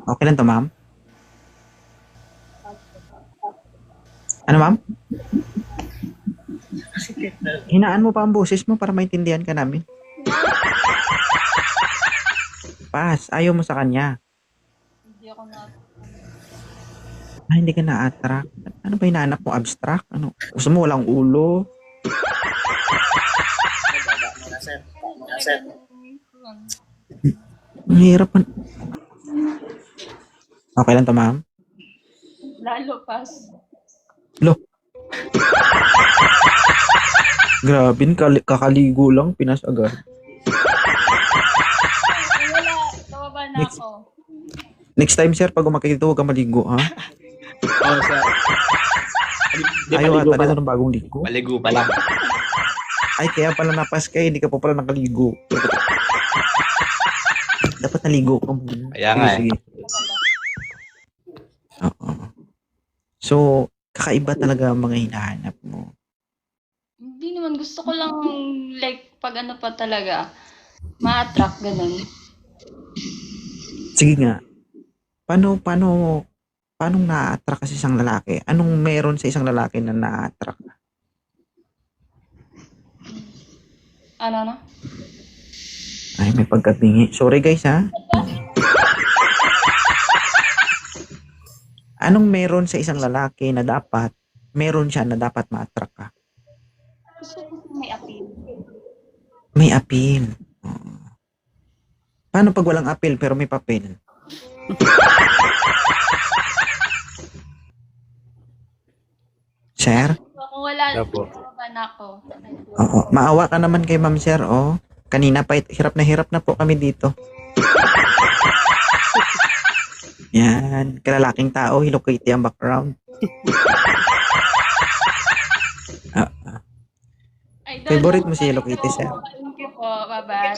Okay lang to, ma'am? Ano, ma'am? Hinaan mo pa ang boses mo para maintindihan ka namin. Pass, ayaw mo sa kanya. Hindi ako na... Hindi ka na-attract. Ano ba hinahanap mo? Abstract? Ano? Gusto mo walang ulo? Ang hirap man. Okay lang to, ma'am? Lalo pas. Lo. Grabe, kakaligo lang, pinas agad. Wala, tumaba na Next. ako. Next time, sir, pag umakit dito, huwag kang maligo, ha? Oo, sir. Di, Ayaw paligo ata pa nito lang. ng bagong ligo. Paligo pa lang. Ay, kaya pala napas ka, hindi ka pa pala nakaligo. Dapat naligo ka muna. Kaya nga eh. Sige. Oo. So, kakaiba talaga ang mga hinahanap mo. Hindi naman, gusto ko lang like pag ano pa talaga, ma-attract, ganun. Sige nga. Paano na-attract ka sa isang lalaki? Anong meron sa isang lalaki na na-attract ka? Ano? Ay, may pagkabingi. Sorry guys, ha? Anong meron sa isang lalaki na dapat, meron siya na dapat ma-attract ka? Gusto ko may appeal. May appeal. Oo. Paano pag walang appeal pero may papel? Sir? Kung wala, Opo. tumaba na ako. Oo. Maawa ka naman kay ma'am, sir. Oh. Kanina pa, hirap na po kami dito. Yan. Kalalaking tao, Hello Kitty ang background. Idol, Favorite mo si Hello Kitty, sir? Thank you po. Bye-bye.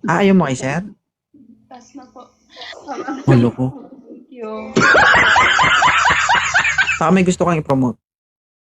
Ayaw mo kay sir? Tas na po. Ulo ko. Thank you. Baka may gusto kang i-promote.